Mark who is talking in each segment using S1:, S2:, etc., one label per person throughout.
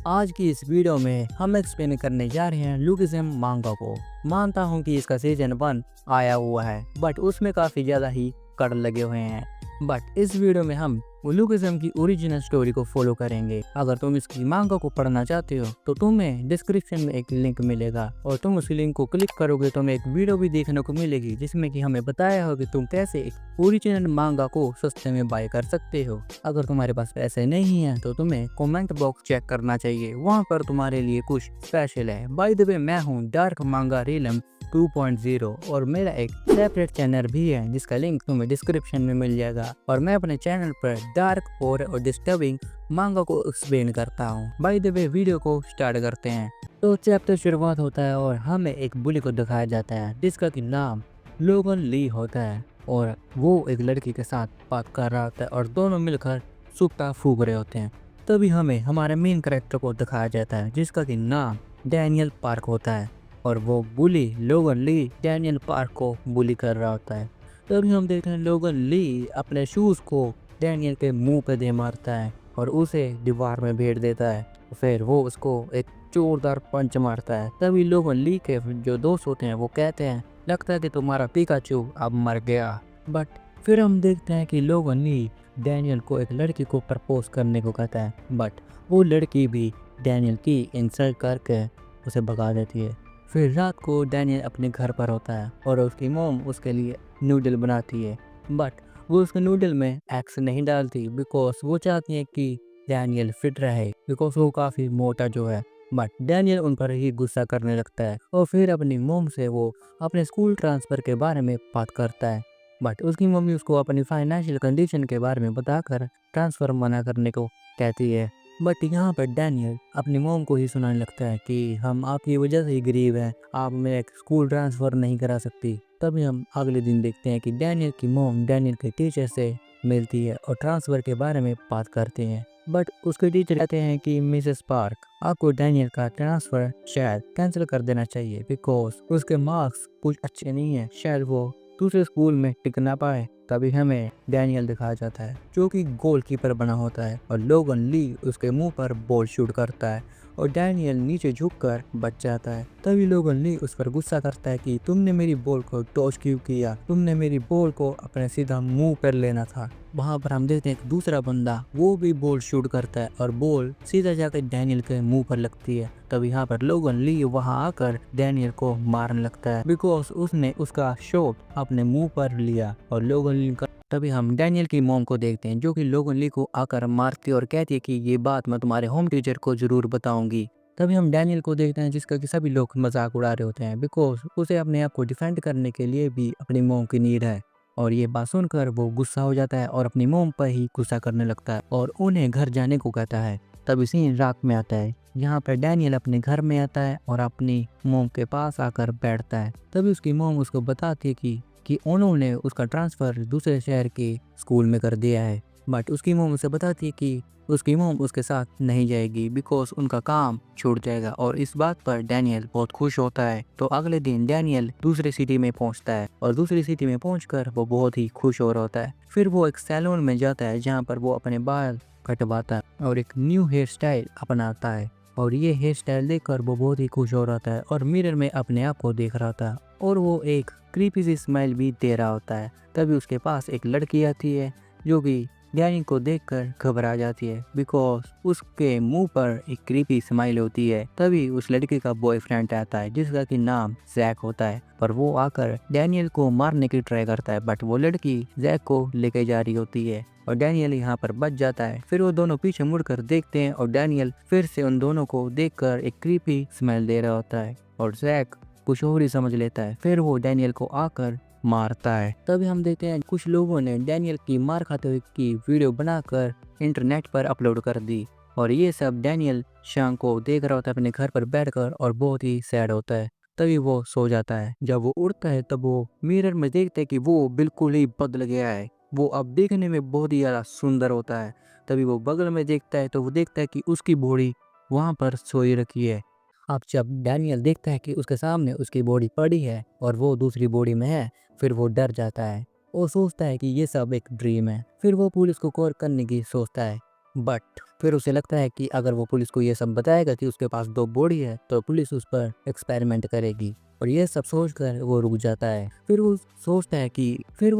S1: आज की इस वीडियो में हम एक्सप्लेन करने जा रहे हैं लुकिज्म मांगा को। मानता हूँ कि इसका सीजन 1 आया हुआ है बट उसमें काफ़ी ज़्यादा ही कड़ लगे हुए हैं। बट इस वीडियो में हम लुकिज्म की ओरिजिनल स्टोरी को फॉलो करेंगे। अगर तुम इसकी मांगा को पढ़ना चाहते हो तो तुम्हें डिस्क्रिप्शन में एक लिंक मिलेगा और तुम उस लिंक को क्लिक करोगे तो हमें एक वीडियो भी देखने को मिलेगी जिसमें कि हमें बताया हो कि तुम कैसे एक ओरिजिनल मांगा को सस्ते में बाय कर सकते हो। अगर तुम्हारे पास पैसे नहीं है तो तुम्हें कमेंट बॉक्स चेक करना चाहिए, वहाँ पर तुम्हारे लिए कुछ स्पेशल है। बाय द वे मैं हूँ डार्क मांगा रियलम 2.0 और मेरा एक सेपरेट चैनल भी है जिसका लिंक तुम्हें डिस्क्रिप्शन में मिल जाएगा और मैं अपने चैनल पर डार्क हॉरर और डिस्टर्बिंग मांगा को एक्सप्लेन करता हूँ। बाय द वे वीडियो को स्टार्ट करते हैं। तो चैप्टर शुरुआत होता है और हमें एक बुली को दिखाया जाता है जिसका कि नाम लोगन ली होता है और वो एक लड़की के साथ बात कर रहा होता है और दोनों मिलकर सुक्का फूक रहे होते हैं। तभी हमें हमारे मेन कैरेक्टर को दिखाया जाता है जिसका कि नाम डैनियल पार्क होता है और वो बुली लोगन ली डैनियल पार्क को बुली कर रहा होता है। तभी हम देखते हैं लोगन ली अपने शूज़ को डैनियल के मुंह पे दे मारता है और उसे दीवार में भेड़ देता है। फिर वो उसको एक जोरदार पंच मारता है। तभी लोगन ली के जो दोस्त होते हैं वो कहते हैं लगता है कि तुम्हारा पिकाचू अब मर गया। बट फिर हम देखते हैं कि लोगन ली डैनियल को एक लड़की को प्रपोज करने को कहता है बट वो लड़की भी डैनियल की इंसल्ट करके उसे भगा देती है। फिर रात को डैनियल अपने घर पर होता है और उसकी मॉम उसके लिए नूडल बनाती है बट वो उसके नूडल में एग्स नहीं डालती बिकॉज वो चाहती है कि डैनियल फिट रहे बिकॉज वो काफ़ी मोटा जो है। बट डैनियल उन पर ही गुस्सा करने लगता है और फिर अपनी मॉम से वो अपने स्कूल ट्रांसफ़र के बारे में बात करता है बट उसकी मम्मी उसको अपनी फाइनेंशियल कंडीशन के बारे में बताकर ट्रांसफ़र मना करने को कहती है। बट यहाँ पर डैनियल अपनी मॉम को ही सुनाने लगता है कि हम आपकी वजह से ही गरीब हैं, आप मेरे स्कूल ट्रांसफ़र नहीं करा सकती। तभी हम अगले दिन देखते हैं कि डैनियल की मॉम डैनियल के टीचर से मिलती है और ट्रांसफ़र के बारे में बात करते हैं। बट उसके टीचर कहते हैं कि मिसेस पार्क आपको डैनियल का ट्रांसफ़र शायद कैंसिल कर देना चाहिए बिकॉज उसके मार्क्स कुछ अच्छे नहीं हैं, शायद वो दूसरे स्कूल में टिक ना पाए। तभी हमें डैनियल दिखाया जाता है जो कि गोलकीपर बना होता है और लोगन ली उसके मुंह पर बॉल शूट करता है और डैनियल नीचे झुककर बच जाता है। तभी लोगन ली उस पर गुस्सा करता है कि तुमने मेरी बॉल को टॉस क्यों किया, तुमने मेरी बॉल को अपने सीधा मुंह पर लेना था। वहाँ पर हम देखते हैं एक दूसरा बंदा वो भी बॉल शूट करता है और बॉल सीधा जाकर डैनियल के मुंह पर लगती है। तभी यहाँ पर लोगन ली वहाँ आकर डैनियल को मारने लगता है बिकॉज उसने उसका शॉट अपने मुंह पर लिया और लोगन ली का। तभी हम डैनियल की मॉम को देखते हैं जो कि लोगन ली को आकर मारती है और कहती है कि ये बात मैं तुम्हारे होम टीचर को जरूर बताऊंगी। तभी हम डैनियल को देखते हैं जिसका कि सभी लोग मजाक उड़ा रहे होते हैं बिकॉज उसे अपने आप को डिफेंड करने के लिए भी अपनी मॉम की नीड है और ये बात सुनकर वो गुस्सा हो जाता है और अपनी मॉम पर ही गुस्सा करने लगता है और उन्हें घर जाने को कहता है। तभी सीन रात में आता है यहाँ पर डैनियल अपने घर में आता है और अपनी मॉम के पास आकर बैठता है। तभी उसकी मॉम उसको बताती है कि उन्होंने उसका ट्रांसफ़र दूसरे शहर के स्कूल में कर दिया है। बट उसकी मॉम उसे बताती है कि उसकी मॉम उसके साथ नहीं जाएगी बिकॉज उनका काम छूट जाएगा और इस बात पर डैनियल बहुत खुश होता है। तो अगले दिन डैनियल दूसरी सिटी में पहुंचता है और दूसरी सिटी में पहुंचकर वो बहुत ही खुश हो रहा होता है। फिर वो एक सैलून में जाता है जहाँ पर वो अपने बाल कटवाता है और एक न्यू हेयर स्टाइल अपनाता है और ये हेयर स्टाइल देखकर वो बहुत ही खुश हो रहा था और मिरर में अपने आप को देख रहा था और वो एक क्रीपी सी स्माइल भी दे रहा होता है। तभी उसके पास एक लड़की आती है जो कि डैनियल को देखकर घबरा जाती है बिकॉज उसके मुंह पर एक क्रीपी स्माइल होती है। तभी उस लड़की का बॉयफ्रेंड आता है जिसका कि नाम जैक होता है पर वो आकर डैनियल को मारने की ट्राई करता है बट वो लड़की जैक को लेके जा रही होती है और डैनियल यहाँ पर बच जाता है। फिर वो दोनों पीछे मुड़कर देखते हैं और डैनियल फिर से उन दोनों को देखकर एक क्रीपी स्मेल दे रहा होता है और जैक कुछ और ही समझ लेता है। फिर वो डैनियल को आकर मारता है। तभी हम देखते हैं कुछ लोगों ने डैनियल की मार खाते हुए की वीडियो बनाकर इंटरनेट पर अपलोड कर दी और ये सब डैनियल शाम को देख रहा होता है अपने घर पर बैठकर और बहुत ही सैड होता है। तभी वो सो जाता है। जब वो उठता है तब वो मिरर में देखता है कि वो बिल्कुल ही बदल गया है, वो अब देखने में बहुत ही ज़्यादा सुंदर होता है। तभी वो बगल में देखता है तो वो देखता है कि उसकी बॉडी वहाँ पर सोई रखी है। अब जब डैनियल देखता है कि उसके सामने उसकी बॉडी पड़ी है और वो दूसरी बॉडी में है, फिर वो डर जाता है और सोचता है कि ये सब एक ड्रीम है। फिर वो पुलिस को कॉल करने की सोचता है बट फिर उसे लगता है कि अगर वो पुलिस को ये सब बताएगा कि उसके पास 2 बॉडी है तो पुलिस उस पर एक्सपेरिमेंट करेगी, और ये सब सोचकर वो रुक जाता है। फिर वो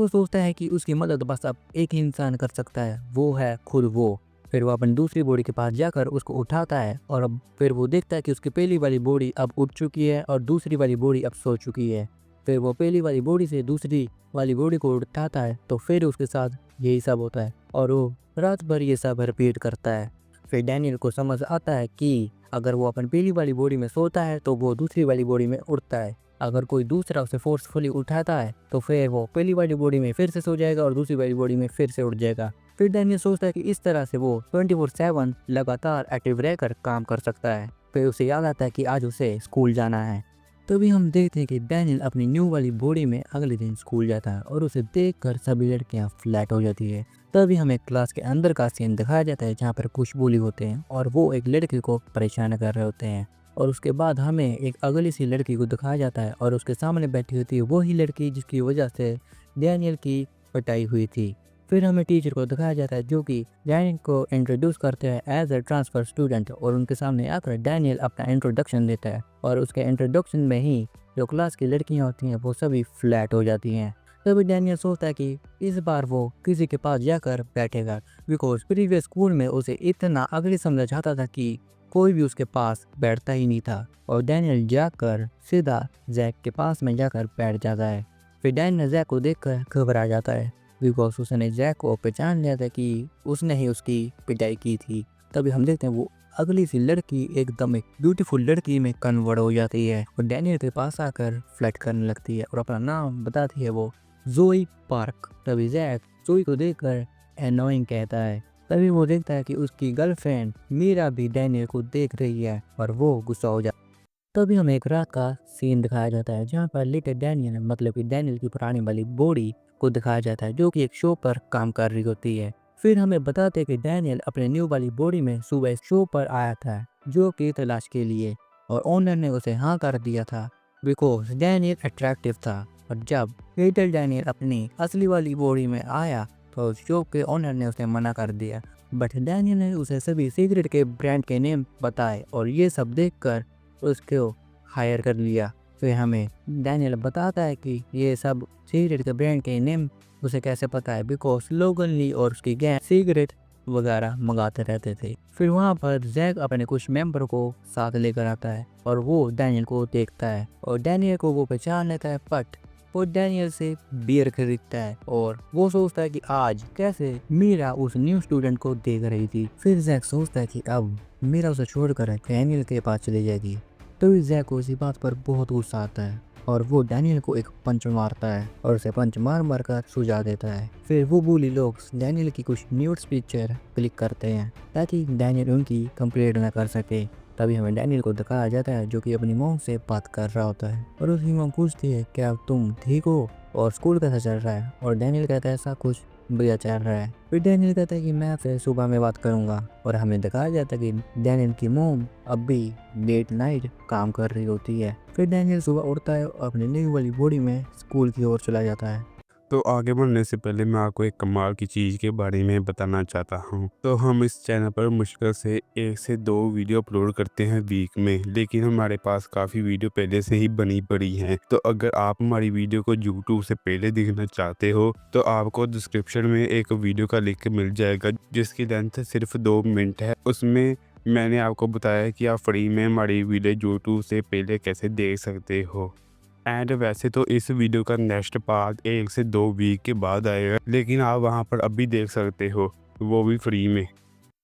S1: सोचता है कि उसकी मदद बस अब एक ही इंसान कर सकता है, वो है खुद वो। फिर वो अपनी दूसरी बॉडी के पास जाकर उसको उठाता है, और अब फिर वो देखता है कि उसकी पहली वाली बॉडी अब उठ चुकी है और दूसरी वाली बॉडी अब सो चुकी है। फिर वो पहली वाली बॉडी से दूसरी वाली बॉडी को उठाता है, तो फिर उसके साथ यही सब होता है और वो रात भर ये सब रिपीट करता है। फिर डैनियल को समझ आता है कि अगर वो अपनी पहली वाली बॉडी में सोता है तो वो दूसरी वाली बॉडी में उठता है। अगर कोई दूसरा उसे फोर्सफुली उठाता है तो फिर वो पहली वाली बॉडी में फिर से सो जाएगा और दूसरी वाली बॉडी में फिर से उठ जाएगा। फिर डैनियल सोचता है कि इस तरह से वो 24/7 लगातार एक्टिव रहकर काम कर सकता है। फिर उसे याद आता है कि आज उसे स्कूल जाना है। तभी हम देखते हैं कि डैनियल अपनी न्यू वाली बॉडी में अगले दिन स्कूल जाता है और उसे देखकर सभी लड़कियां फ्लैट हो जाती है। तभी हमें क्लास के अंदर का सीन दिखाया जाता है जहाँ पर कुछ बुली होते हैं और वो एक लड़की को परेशान कर रहे होते हैं, और उसके बाद हमें एक अगली सी लड़की को दिखाया जाता है और उसके सामने बैठी होती है वही लड़की जिसकी वजह से डैनियल की पिटाई हुई थी। फिर हमें टीचर को दिखाया जाता है जो कि डैनियल को इंट्रोड्यूस करते हैं एज अ ट्रांसफर स्टूडेंट, और उनके सामने आकर डैनियल अपना इंट्रोडक्शन देता है और उसके इंट्रोडक्शन में ही जो क्लास की लड़कियां होती हैं वो सभी फ्लैट हो जाती हैं। तभी डैनियल सोचता है कि इस बार वो किसी के पास जाकर बैठेगा, बिकॉज प्रीवियस स्कूल में उसे इतना अगली समझा जाता था कि कोई भी उसके पास बैठता ही नहीं था, और डैनियल जाकर सीधा जैक के पास में जाकर बैठ जाता है। फिर डैनियल जैक को देखकर घबरा जाता है, बिकॉज उसने जैक को पहचान लिया था कि उसने ही उसकी पिटाई की थी। तभी हम देखते हैं वो अगली सी लड़की एकदम एक ब्यूटीफुल लड़की में कन्वर्ट हो जाती है और डैनियल के पास आकर फ्लर्ट करने लगती है और अपना नाम बताती है वो जोई पार्क। तभी जैक जोई को देखकर एनोइंग कहता है। तभी वो देखता है कि उसकी गर्लफ्रेंड मीरा भी डैनियल को देख रही है और वो गुस्सा हो जाता है। तभी हमें एक रात का सीन दिखाया जाता है जहाँ पर लिटिल डैनियल मतलब कि डैनियल की पुरानी वाली बॉडी को दिखाया जाता है जो कि एक शो पर काम कर रही होती है। फिर हमें बताते हैं कि डैनियल अपने न्यू वाली बॉडी में सुबह शो पर आया था जो कि तलाश के लिए, और ओनर ने उसे हाँ कर दिया था बिकॉज डैनियल अट्रैक्टिव था। और जब लिटिल डैनियल अपनी असली वाली बॉडी में आया तो शो के ओनर ने उसे मना कर दिया, बट डैनियल ने उसे सभी सिगरेट के ब्रांड के नेम बताए और ये सब देखकर उसको हायर कर लिया। फिर हमें डैनियल बताता है कि ये सब सिगरेट के ब्रांड के नेम उसे कैसे पता है, बिकॉज लोगन ली और उसकी गैंग सिगरेट वगैरह मंगाते रहते थे। फिर वहाँ पर जैक अपने कुछ मेंबर को साथ लेकर आता है और वो डैनियल को देखता है और डैनियल को वो पहचान लेता है, बट वो डैनियल से बियर खरीदता है और वो सोचता है कि आज कैसे मीरा उस न्यू स्टूडेंट को देख रही थी। फिर जैक सोचता है कि अब मीरा उसे छोड़कर डैनियल के पास चली जाएगी। तो जैक को इसी बात पर बहुत गुस्सा आता है और वो डैनियल को एक पंच मारता है और उसे पंच मार कर सुझा देता है। फिर वो बुली लोग डैनियल की कुछ न्यूड्स पिक्चर क्लिक करते हैं ताकि डैनियल उनकी कंप्लेंट न कर सके। तभी हमें डैनियल को दिखाया जाता है जो कि अपनी मॉम से बात कर रहा होता है और उसकी मॉम पूछती है क्या तुम ठीक हो और स्कूल कैसा चल रहा है, और डैनियल कहता है ऐसा कुछ बढ़िया चल रहा है। फिर डैनियल कहता है कि मैं फिर सुबह में बात करूंगा, और हमें दिखाया जाता है कि डैनियल की मॉम अब भी लेट नाइट काम कर रही होती है। फिर डैनियल सुबह उठता है और अपनी नई वाली बॉडी में स्कूल की ओर चला जाता है।
S2: तो आगे बढ़ने से पहले मैं आपको एक कमाल की चीज़ के बारे में बताना चाहता हूँ। तो हम इस चैनल पर मुश्किल से 1 से 2 वीडियो अपलोड करते हैं वीक में, लेकिन हमारे पास काफ़ी वीडियो पहले से ही बनी पड़ी हैं। तो अगर आप हमारी वीडियो को यूट्यूब से पहले देखना चाहते हो तो आपको डिस्क्रिप्शन में एक वीडियो का लिंक मिल जाएगा जिसकी लेंथ सिर्फ 2 मिनट है। उसमें मैंने आपको बताया कि आप फ्री में हमारी वीडियो यूट्यूब से पहले कैसे देख सकते हो। एंड वैसे तो इस वीडियो का नेक्स्ट पार्ट 1 से 2 वीक के बाद आएगा, लेकिन आप वहां पर अभी देख सकते हो, वो भी फ्री में।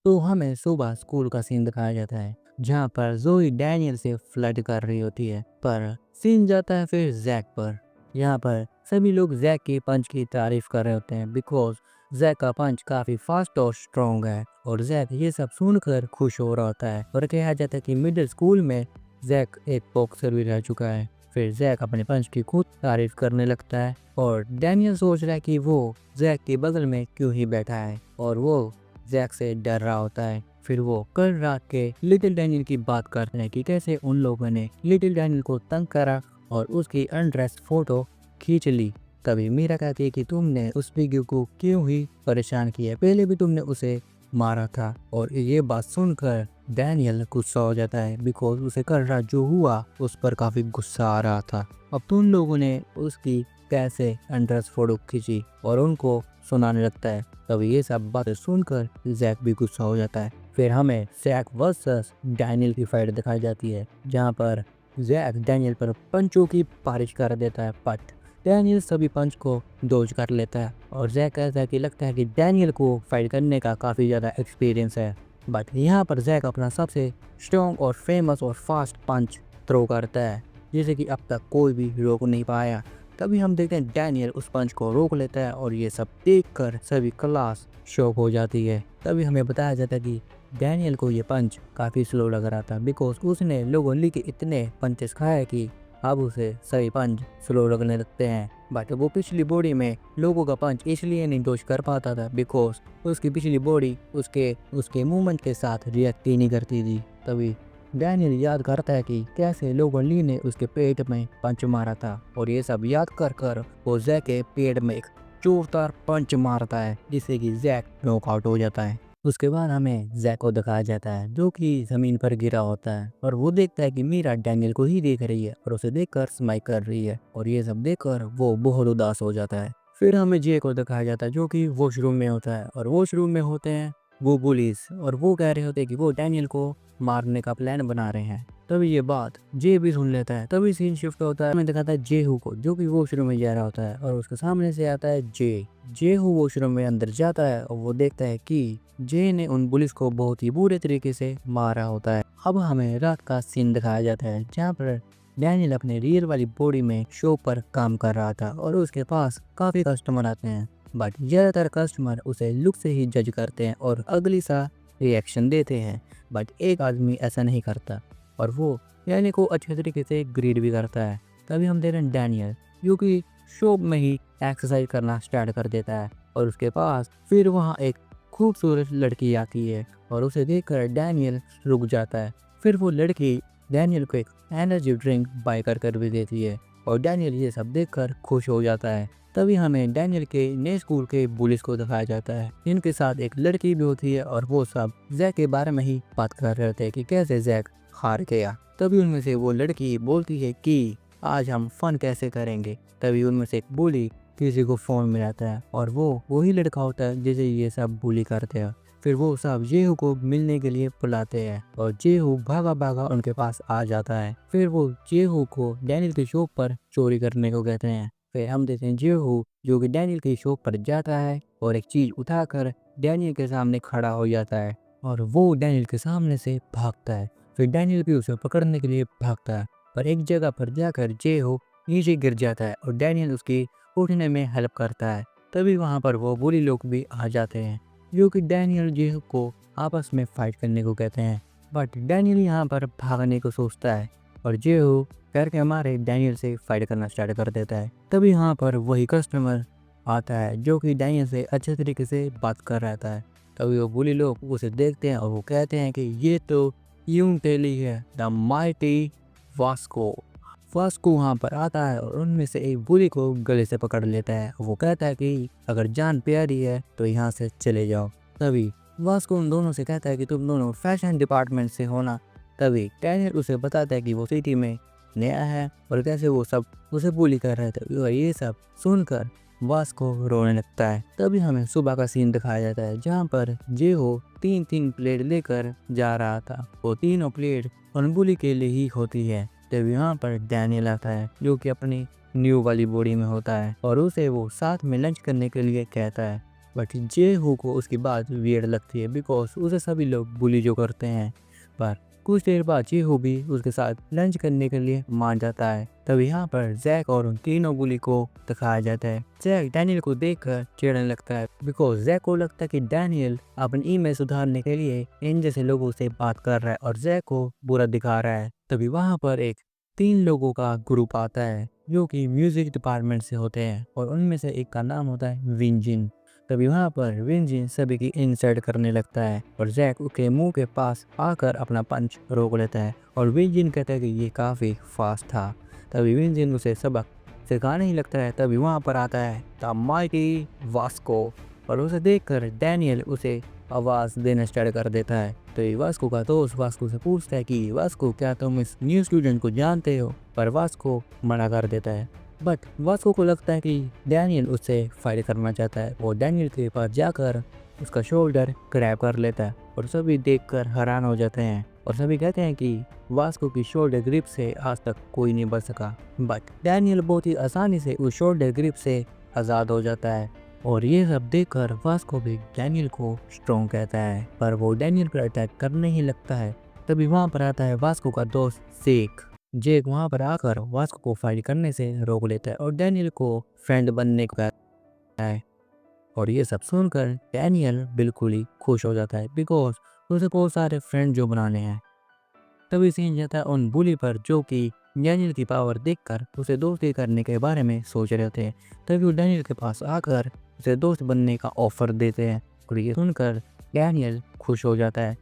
S1: तो हमें सुबह स्कूल का सीन दिखाया जाता है जहाँ पर जोई डैनियल से फ्लर्ट कर रही होती है, पर सीन जाता है फिर जैक पर। यहाँ पर सभी लोग जैक की पंच की तारीफ कर रहे होते हैं बिकॉज जैक का पंच काफी फास्ट और स्ट्रॉन्ग है, और जैक ये सब सुनकर खुश हो रहा होता है और कहा जाता है कि मिडिल स्कूल में जैक एक बॉक्सर भी रह चुका है। फिर जैक अपने पंच की खुद तारीफ करने लगता है और डैनियल सोच रहा है कि वो जैक के बगल में क्यों ही बैठा है और वो जैक से डर रहा होता है। फिर वो कल रात के लिटिल डैनियल की बात करते हैं कि कैसे उन लोगों ने लिटिल डैनियल को तंग करा और उसकी अनड्रेस फोटो खींच ली। तभी मीरा कहती है कि तुमने उस पिग्गी को क्यों ही परेशान किया, पहले भी तुमने उसे मारा था। और ये बात सुनकर डैनियल गुस्सा हो जाता है बिकॉज उसे कर रहा जो हुआ उस पर काफी गुस्सा आ रहा था। अब तो उन लोगों ने उसकी कैसे अंडर्स फोटो खींची और उनको सुनाने लगता है। तब ये सब बातें सुनकर जैक भी गुस्सा हो जाता है। फिर हमें जैक वर्सेस डैनियल की फाइट दिखाई जाती है जहाँ पर जैक डैनियल पर पंचों की बारिश कर देता है बट डैनियल सभी पंच को डॉज कर लेता है। और जैक कहता है कि लगता है कि डैनियल को फाइट करने का काफ़ी ज़्यादा एक्सपीरियंस है। बट यहाँ पर जैक अपना सबसे स्ट्रॉन्ग और फेमस और फास्ट पंच थ्रो करता है जिसे कि अब तक कोई भी रोक नहीं पाया। तभी हम देखते हैं डैनियल उस पंच को रोक लेता है और ये सब देखकर सभी क्लास शॉक हो जाती है। तभी हमें बताया जाता है कि डैनियल को ये पंच काफ़ी स्लो लग रहा था बिकॉज उसने लोगों ली के इतने पंचेस खाए कि अब उसे सभी पंच स्लो लगने लगते हैं। बट वो पिछली बॉडी में लोगों का पंच इसलिए नहीं डॉज कर पाता था बिकॉज उसकी पिछली बॉडी उसके मूवमेंट के साथ रिएक्ट ही नहीं करती थी। तभी डैनियल याद करता है कि कैसे लोगन ली ने उसके पेट में पंच मारा था और ये सब याद कर कर वो जैक के पेट में एक जोरदार पंच मारता है जिससे कि जैक नॉकआउट हो जाता है। उसके बाद हमें जैक को दिखाया जाता है जो कि जमीन पर गिरा होता है और वो देखता है कि मीरा डैनियल को ही देख रही है और उसे देखकर स्माइल कर रही है और ये सब देखकर वो बहुत उदास हो जाता है। फिर हमें जे को दिखाया जाता है जो कि वॉशरूम में होता है और वॉशरूम में होते हैं वो पुलिस और वो कह रहे होते हैं कि वो डैनियल को मारने का प्लान बना रहे हैं। तभी ये बात जे भी सुन लेता है। तभी सीन शिफ्ट होता है, हमें दिखाता है जेहू को जो कि वॉशरूम में जा रहा होता है और उसके सामने से आता है जेहू वॉशरूम में अंदर जाता है और वो देखता है कि जे ने उन पुलिस को बहुत ही बुरे तरीके से मारा होता है। अब हमें रात का सीन दिखाया जाता है जहाँ पर डैनियल अपने रियल वाली बॉडी में शो पर काम कर रहा था और उसके पास काफी कस्टमर आते हैं बट ज्यादातर कस्टमर उसे लुक से ही जज करते हैं और अगली सा रिएक्शन देते हैं। बट एक आदमी ऐसा नहीं करता और वो डैनियल को अच्छे तरीके से ग्रीड भी करता है। तभी हम देख रहे हैं डैनियल जो कि शॉप में ही एक्सरसाइज करना स्टार्ट कर देता है और उसके पास फिर वहाँ एक खूबसूरत लड़की आती है और उसे देखकर डैनियल रुक जाता है। फिर वो लड़की डैनियल को एक एनर्जी ड्रिंक बाय कर भी देती है और डैनियल ये सब देखकर खुश हो जाता है। तभी हमें डैनियल के नए स्कूल के पुलिस को दिखाया जाता है जिनके साथ एक लड़की भी होती है और वो सब जैक के बारे में ही बात कर रहे थे कि कैसे जैक हार गया। तभी उनमें से वो लड़की बोलती है कि आज हम फन कैसे करेंगे। तभी उनमें से एक बुली किसी को फोन मिलाता है और वो वही लड़का होता है जिसे ये सब बुली करते हैं। फिर वो सब जेहू को मिलने के लिए बुलाते हैं और जेहू भागा भागा उनके पास आ जाता है। फिर वो जेहू को डैनियल की शॉप पर चोरी करने को कहते हैं। फिर हम देखते हैं जेहू जो कि डैनियल की शॉप पर जाता है और एक चीज उठाकर डैनियल के सामने खड़ा हो जाता है और वो डैनियल के सामने से भागता है। फिर डैनियल भी उसे पकड़ने के लिए भागता है पर एक जगह पर जाकर जेहू नीचे गिर जाता है और डैनियल उसकी उठने में हेल्प करता है। तभी वहाँ पर वो बुरी लोग भी आ जाते हैं जो कि डैनियल जेहू को आपस में फाइट करने को कहते हैं। बट डैनियल यहाँ पर भागने को सोचता है और जेहू डर के मारे डैनियल से फाइट करना स्टार्ट कर देता है। तभी यहाँ पर वही कस्टमर आता है जो कि डैनियल से अच्छे तरीके से बात कर रहता है। तभी वो बुली लोग उसे देखते हैं और वो कहते हैं कि ये तो यूं टेली है द माइटी वास्को वहाँ पर आता है और उनमें से एक बुली को गले से पकड़ लेता है। वो कहता है कि अगर जान प्यारी है तो यहाँ से चले जाओ। तभी वास्को उन दोनों से कहता है कि तुम दोनों फैशन डिपार्टमेंट से हो ना। तभी डैनियल उसे बताता है कि वो सिटी में नया है और कैसे वो सब उसे बुली कर रहे थे और ये सब सुनकर वास्को रोने लगता है। तभी हमें सुबह का सीन दिखाया जाता है जहाँ पर जेहो 3 प्लेट लेकर जा रहा था। वो तीनों प्लेट उन बुली के लिए ही होती है। तभी यहाँ पर डैनियल आता है जो कि अपनी न्यू वाली बॉडी में होता है और उसे वो साथ में लंच करने के लिए कहता है। बट जेहू को उसकी बात वियर्ड लगती है बिकॉज उसे सभी लोग बुली जो करते हैं। पर कुछ देर बाद जेहू भी उसके साथ लंच करने के लिए मान जाता है। तभी यहाँ पर जैक और उन तीनों बुली को दिखाया जाता है। जैक डैनियल को देखकर चिढ़ने लगता है बिकॉज जैक को लगता है कि डैनियल अपनी इमेज सुधारने के लिए इन जैसे लोगों से बात कर रहा है और जैक को बुरा दिखा रहा है। तभी वहाँ पर एक 3 लोगों का ग्रुप आता है जो कि म्यूजिक डिपार्टमेंट से होते हैं और उनमें से एक का नाम होता है विंजिन। तभी वहाँ पर विंजिन सभी की इंसल्ट करने लगता है और जैक उसके मुंह के पास आकर अपना पंच रोक लेता है और विंजिन कहता है कि ये काफ़ी फास्ट था। तभी विंजिन उसे सबक सिखाने ही लगता है। तभी वहाँ पर आता है द माइटी वास्को और उसे देखकर डैनियल उसे आवाज़ देना स्टार्ट कर देता है। तो ये वास्को का दोस्त वास्को से पूछता है कि वास्को क्या तुम इस न्यू स्टूडेंट को जानते हो, पर वास्को मना कर देता है। बट वास्को को लगता है कि डैनियल उससे फाइट करना चाहता है। वो डैनियल के पास जाकर उसका शोल्डर ग्रैब कर लेता है और सभी देखकर हैरान हो जाते हैं और सभी कहते हैं कि वास्को की शोल्डर ग्रिप से आज तक कोई नहीं बच सका। बट डैनियल बहुत ही आसानी से उस शोल्डर ग्रिप से आज़ाद हो जाता है और ये सब देखकर वास्को भी डैनियल को स्ट्रॉन्ग कहता है, पर वो डैनियल पर अटैक करने ही लगता है। तभी वहाँ पर आता है वास्को का दोस्त जेक वहाँ पर आकर वास्को को फाइट करने से रोक लेता है और डैनियल को फ्रेंड बनने को कहता है। और ये सब सुनकर डैनियल बिल्कुल ही खुश हो जाता है बिकॉज उसे बहुत सारे फ्रेंड जो बनाने हैं। तभी सीन जाता है उन बुली पर जो कि डैनियल की पावर देखकर उसे दोस्ती करने के बारे में सोच रहे थे। तभी वो डैनियल के पास आकर उसे दोस्त बनने का ऑफर देते हैं और ये सुनकर डैनियल खुश हो जाता है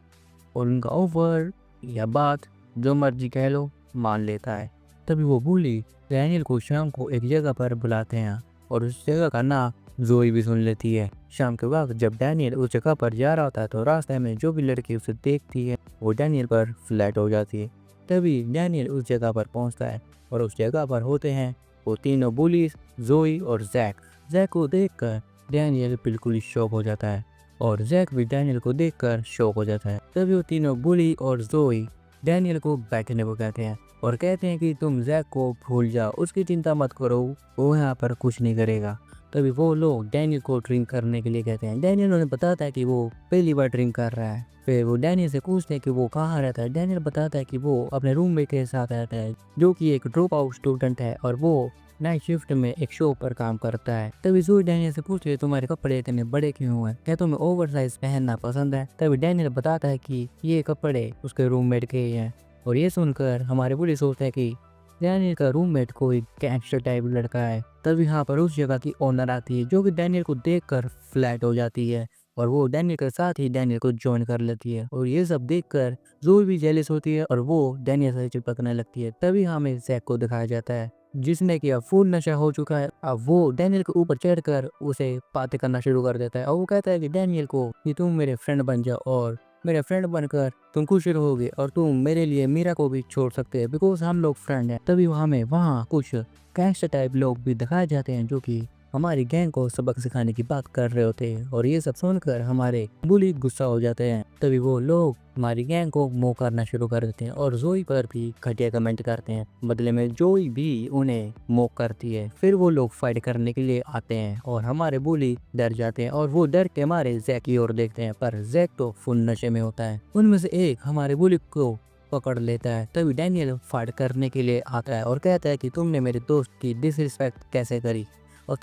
S1: और उनका ऑफर या बात जो मर्जी कह लो मान लेता है। तभी वो बुली डैनियल को शाम को एक जगह पर बुलाते हैं और उस जगह का नाम जोई भी सुन लेती है। शाम के वक्त जब डैनियल उस जगह पर जा रहा होता है तो रास्ते में जो भी लड़की उसे देखती है वो डैनियल पर फ्लैट हो जाती है। तभी डैनियल उस जगह पर पहुंचता है और उस जगह पर होते हैं वो तीनों बुलीज, जोई और जैक को देखकर डैनियल बिल्कुल ही शॉक हो जाता है और जैक भी डैनियल को देखकर शॉक हो जाता है। तभी वो तीनों बुली और जोई डैनियल को बैठने को कहते हैं और कहते हैं कि तुम जैक को भूल जाओ, उसकी चिंता मत करो, वो यहाँ पर कुछ नहीं करेगा। तभी वो लोग डैनियल को ड्रिंक करने के लिए कहते हैं। डैनियल उन्हें बताता है कि वो पहली बार ड्रिंक कर रहा है। फिर वो डैनियल से पूछते हैं कि वो कहाँ रहता है। डैनियल बताता है कि वो अपने रूममेट के साथ रहता है जो कि एक ड्रॉप आउट स्टूडेंट है और वो नाइट शिफ्ट में एक शो पर काम करता है। तभी जोई डैनियल से पूछते हैं तुम्हारे कपड़े इतने बड़े क्यों हुए, क्या तुम्हें ओवरसाइज पहनना पसंद है। तभी डैनियल बताता है कि ये कपड़े उसके रूममेट के ही हैं और ये सुनकर हमारे पुलिस सोचते हैं कि डैनियल का रूममेट कोई गैंगस्टर टाइप लड़का है। तभी यहाँ पर उस जगह की ओनर आती है जो कि डैनियल को देखकर फ्लैट हो जाती है और वो डैनियल के साथ ही डैनियल को ज्वाइन कर लेती है और ये सब देखकर जोई भी जेलस होती है और वो डैनियल से चिपकने लगती है। तभी हमें जैक को दिखाया जाता है जिसने कि अब फुल नशा हो चुका है। अब वो डैनियल के ऊपर चढ़कर उसे बातें करना शुरू कर देता है और वो कहता है कि डैनियल को कि तुम मेरे फ्रेंड बन जाओ और मेरे फ्रेंड बनकर तुम खुश रहोगे और तुम मेरे लिए मीरा को भी छोड़ सकते हैं बिकॉज हम लोग फ्रेंड हैं। तभी हमें वहाँ कुछ गैंगस्टर टाइप लोग भी दिखाए जाते हैं जो कि हमारी गैंग को सबक सिखाने की बात कर रहे होते हैं और ये सब सुनकर हमारे बुली गुस्सा हो जाते हैं। तभी वो लोग हमारी गैंग को मो करना शुरू कर देते हैं और जोई पर भी घटिया कमेंट करते हैं। बदले में जोई भी उन्हें मोक करती है। फिर वो लोग फाइट करने के लिए आते हैं और हमारे बुली डर जाते हैं और वो डर के मारे जैक की ओर देखते हैं, पर जैक तो फुल नशे में होता है। उनमें से एक हमारे बुली को पकड़ लेता है। तभी डैनियल फाइट करने के लिए आता है और कहता है कि तुमने मेरे दोस्त की डिसरिस्पेक्ट कैसे करी और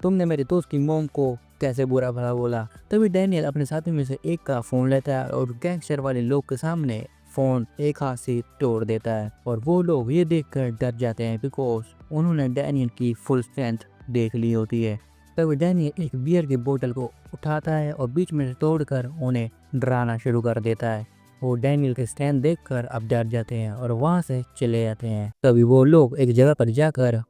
S1: तुमने मेरे दोस्त की मोम को कैसे बुरा भला बोला। तभी डैनियल अपने साथी में से एक का फोन लेता है और गैंगस्टर वाले लोग के सामने फोन एक हाथ से तोड़ देता है और वो लोग ये देखकर डर जाते हैं बिकॉज उन्होंने डैनियल की फुल स्ट्रेंथ देख ली होती है। तभी डैनियल एक बियर की बोतल को उठाता है और बीच में से तोड़कर उन्हें डराना शुरू कर देता है। वो डैनियल के स्टैंड देखकर अब डर जाते हैं और वहाँ से चले जाते हैं। तभी वो लोग एक जगह पर जाकर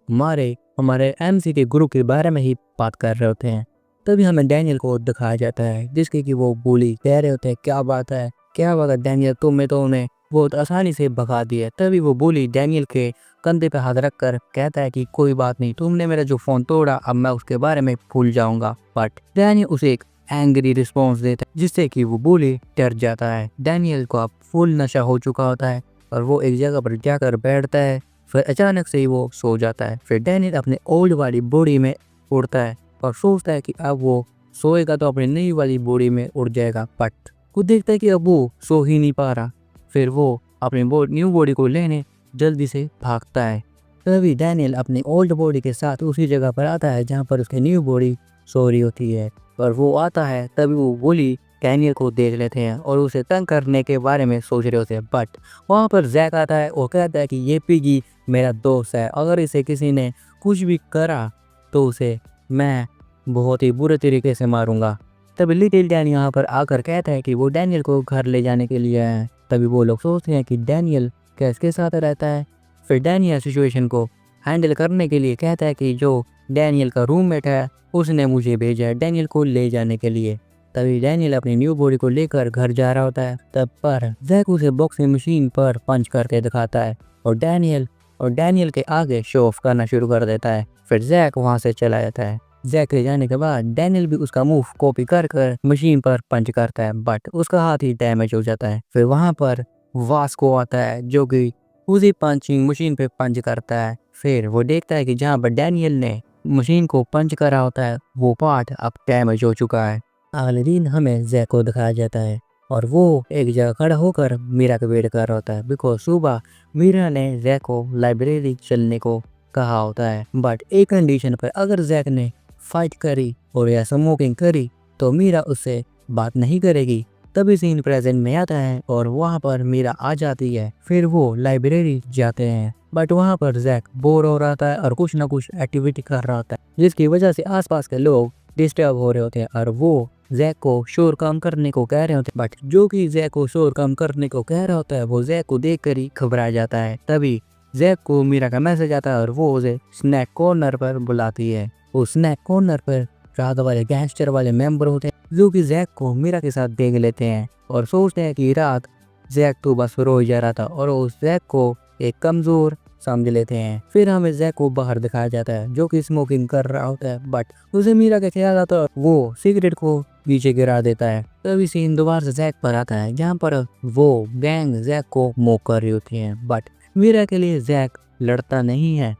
S1: हमारे एमसी के ग्रुप के बारे में ही बात कर रहे होते हैं। तभी हमें डैनियल को दिखाया जाता है जिसके कि वो बुली कह रहे होते हैं क्या बात है डैनियल, तुमने तो उन्हें बहुत आसानी से भगा दिया। तभी वो बुली डैनियल के कंधे पे हाथ रखकर कहता है कि कोई बात नहीं, तुमने मेरा जो फोन तोड़ा अब मैं उसके बारे में भूल जाऊंगा। बट डैनियल उसे एक एंग्री रिस्पॉन्स देता है जिससे कि वो बुली डर जाता है। डैनियल को अब फुल नशा हो चुका होता है और वो एक जगह पर जाकर बैठता है। फिर अचानक से ही वो सो जाता है। फिर डैनियल अपने ओल्ड वाली बॉडी में उड़ता है और सोचता है कि अब वो सोएगा तो अपनी नई वाली बॉडी में उड़ जाएगा, बट खुद देखता है कि अब वो सो ही नहीं पा रहा। फिर वो अपनी न्यू बॉडी को लेने जल्दी से भागता है। तभी डैनियल अपनी ओल्ड बॉडी के साथ उसी जगह पर आता है जहाँ पर उसकी न्यू बॉडी सो रही होती है। और वो आता है तभी वो बुली डैनियल को देख लेते हैं और उसे तंग करने के बारे में सोच रहे होते हैं। बट वहाँ पर जैक आता है और कहता है कि ये पिगी मेरा दोस्त है, अगर इसे किसी ने कुछ भी करा तो उसे मैं बहुत ही बुरे तरीके से मारूंगा। तभी लिटिल डैन यहाँ पर आकर कहता है कि वो डैनियल को घर ले जाने के लिए आए हैं। तभी वो लोग सोचते हैं कि डैनियल किसके साथ रहता है। फिर डैनियल सिचुएशन को हैंडल करने के लिए कहता है कि जो डैनियल का रूममेट है उसने मुझे भेजा है डैनियल को ले जाने के लिए। तभी डैनियल अपनी न्यू बॉडी को लेकर घर जा रहा होता है। तब पर जैक उसे बॉक्सिंग मशीन पर पंच करके दिखाता है और डैनियल के आगे शो ऑफ करना शुरू कर देता है। फिर जैक वहां से चला जाता है। जैक के जाने के बाद डैनियल भी उसका मूव कॉपी कर मशीन पर पंच करता है, बट उसका हाथ ही डैमेज हो जाता है। फिर वहां पर वास्को आता है जो कि उसी पंचिंग मशीन पे पंच करता है। फिर वो देखता है कि जहाँ पर डैनियल ने मशीन को पंच करा होता है वो पार्ट अब डैमेज हो चुका है। अगले दिन हमें जैक को दिखाया जाता है और वो एक जगह खड़ा होकर मीरा का वेट कर रहा होता है, बिकॉज सुबह मीरा ने जैक को लाइब्रेरी चलने को कहा होता है, बट एक कंडीशन पर, अगर जैक ने फाइट करी और या स्मोकिंग करी तो मीरा उससे बात नहीं करेगी। तभी सीन प्रेजेंट में आता है और वहाँ पर मीरा आ जाती है। फिर वो लाइब्रेरी जाते हैं, बट वहाँ पर जैक बोर हो रहा था और कुछ ना कुछ एक्टिविटी कर रहा होता है, जिसकी वजह से आसपास के लोग डिस्टर्ब हो रहे होते हैं और वो जैक को शोर कम करने को कह रहे होते हैं। बट जो कि जैक को शोर कम करने को कह रहा होता है वो जैक को देखकर ही घबरा जाता है। तभी जैक को मीरा का मैसेज आता है और वो उसे स्नैक कॉर्नर पर बुलाती है। उस स्नैक कॉर्नर पर रात वाले गैंगस्टर वाले मेंबर होते हैं जो कि जैक को मीरा के साथ देख लेते हैं और सोचते हैं कि रात जैक तो बस रो जा रहा था और उस जैक को एक कमजोर समझ लेते हैं। फिर हमें जैक को बाहर दिखाया जाता है जो कि स्मोकिंग कर रहा होता है, बट उसे मीरा का ख्याल आता है, वो सिगरेट को नीचे गिरा देता है। तभी सीन दोबारा से जैक पर आता है जहाँ पर वो गैंग जैक को मोक कर रही होती है, बट मीरा के लिए जैक लड़ता नहीं है।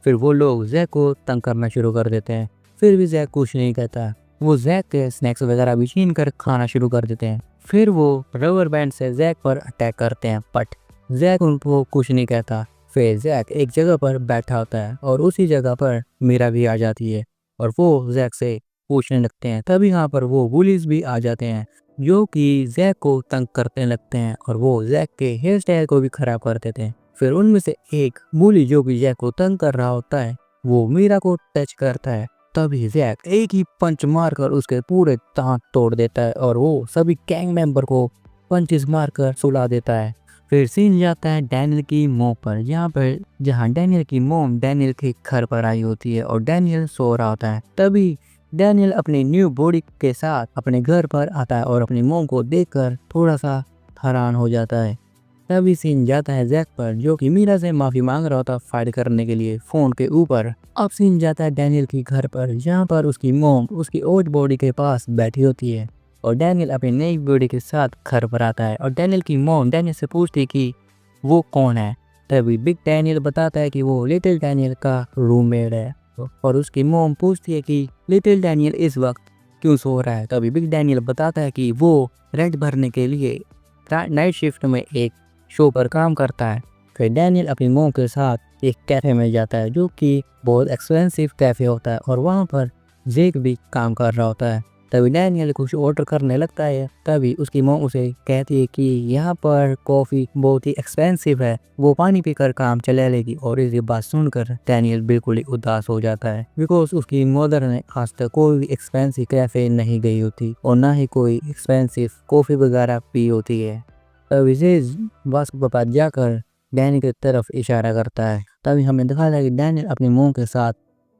S1: फिर वो लोग जैक को तंग करना शुरू कर देते हैं, फिर भी जैक कुछ नहीं कहता। वो जैक के स्नैक्स वगैरह भी छीन कर खाना शुरू कर देते हैं। फिर वो रबर बैंड से जैक पर अटैक करते हैं, बट जैक उनको कुछ नहीं कहता। फिर जैक एक जगह पर बैठा होता है और उसी जगह पर मीरा भी आ जाती है और वो जैक से पूछने लगते हैं। तभी यहाँ पर वो बुलीज भी आ जाते हैं जो कि जैक को तंग करने लगते हैं और वो जैक के हेयर स्टाइल को भी खराब कर देते हैं। फिर उनमें से एक बुली जो कि जैक को तंग कर रहा होता है वो मीरा को टच करता है। तभी जैक एक ही पंच मारकर उसके पूरे दांत तोड़ देता है और वो सभी गैंग मेंबर को पंचेस मारकर सुला देता है। फिर सीन जाता है डैनियल की मोम पर, जहाँ डैनियल की मोम डैनियल के घर पर आई होती है और डैनियल सो रहा होता है। तभी डैनियल अपनी न्यू बॉडी के साथ अपने घर पर आता है और अपनी मोम को देखकर थोड़ा सा हैरान हो जाता है। तभी सीन जाता है जैक पर जो कि मीरा से माफी मांग रहा होता फाइट करने के लिए फोन के ऊपर। अब सीन जाता है डैनियल की घर पर जहाँ पर उसकी मोम उसकी ओल्ड बॉडी के पास बैठी होती है और डैनियल अपनी नई बॉडी के साथ घर पर आता है और डैनियल की मोम डैनियल से पूछती है कि वो कौन है। तभी बिग डैनियल बताता है कि वो लिटिल डैनियल का रूममेट है और उसकी मोम पूछती है कि लिटिल डैनियल इस वक्त क्यों सो रहा है। तभी बिग डैनियल बताता है कि वो रेंट भरने के लिए नाइट शिफ्ट में एक शो पर काम करता है। फिर डैनियल अपनी मोम के साथ एक कैफ़े में जाता है जो कि बहुत एक्सपेंसिव कैफ़े होता है और वहाँ पर जेक भी काम कर रहा होता है। तभी डैनियल कुछ ऑर्डर करने लगता है। तभी उसकी मोम उसे कहती है कि यहाँ पर कॉफ़ी बहुत ही एक्सपेंसिव है, वो पानी पीकर काम चला लेगी। और इस बात सुनकर डैनियल बिल्कुल ही उदास हो जाता है बिकॉज उसकी मदर ने आज तक कोई भी एक्सपेंसिव कैफ़े नहीं गई होती और ना ही कोई एक्सपेंसिव कॉफ़ी वगैरह पी होती है। तभी से वास्को के पास जाकर डैनियल की तरफ इशारा करता है। तभी हमें दिखाया कि डैनियल अपनी मोम के साथ